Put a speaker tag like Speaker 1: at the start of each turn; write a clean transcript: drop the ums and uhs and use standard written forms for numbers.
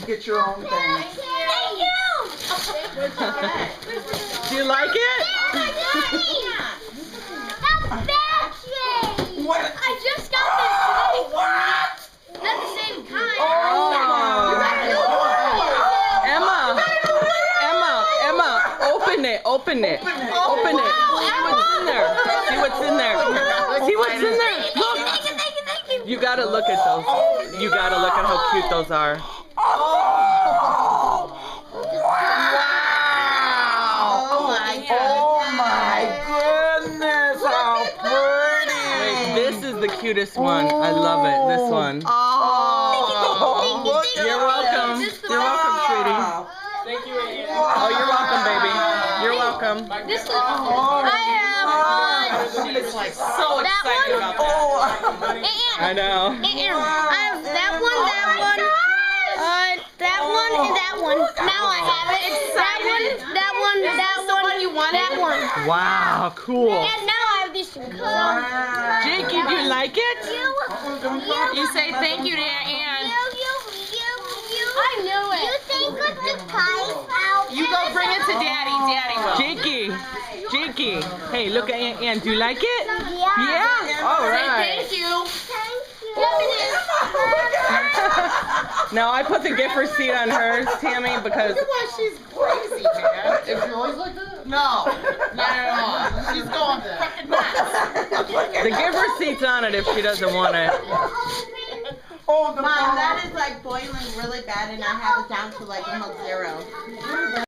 Speaker 1: get your own thing.
Speaker 2: Thank you.
Speaker 3: Do you like it?
Speaker 1: What?
Speaker 2: I just got this today.
Speaker 1: What?
Speaker 2: Not the same kind.
Speaker 1: Oh.
Speaker 3: Emma, open it.
Speaker 1: Open it.
Speaker 3: See what's in there. See what's in there. Look.
Speaker 2: Thank you.
Speaker 3: You gotta look at those. You gotta look at how cute those are.
Speaker 1: Oh. Wow.
Speaker 4: Oh
Speaker 1: my goodness, how pretty.
Speaker 3: Wait, this is the cutest one. I love it. This one.
Speaker 1: Oh.
Speaker 3: You're welcome. You're welcome, sweetie.
Speaker 4: Thank you, Ann.
Speaker 3: Oh, you're welcome, baby. You're welcome.
Speaker 2: This is, I
Speaker 1: She's like
Speaker 3: So excited about that. I know.
Speaker 2: have that one, and that one. Now I have it. It's that one, you want that one.
Speaker 3: Wow, cool.
Speaker 2: And now I have these two.
Speaker 3: Jakey, do you like it?
Speaker 2: You
Speaker 4: say thank you to Ann.
Speaker 2: I knew it. You think of the kite out.
Speaker 4: You go bring it to Daddy. Daddy will.
Speaker 3: Jakey. Hey, look at Ann. Do you like it?
Speaker 2: Yeah.
Speaker 3: All
Speaker 4: Say
Speaker 3: right.
Speaker 4: thank you.
Speaker 3: Now I put the gift receipt on hers, Tammy, because
Speaker 1: Why she's crazy, man. Is she always like that? No. Not at all. She's going freaking nuts.
Speaker 3: the gift receipt's on it if she doesn't want it.
Speaker 1: Oh, the
Speaker 5: Mom, that is like boiling really bad and I have it down to like almost 0.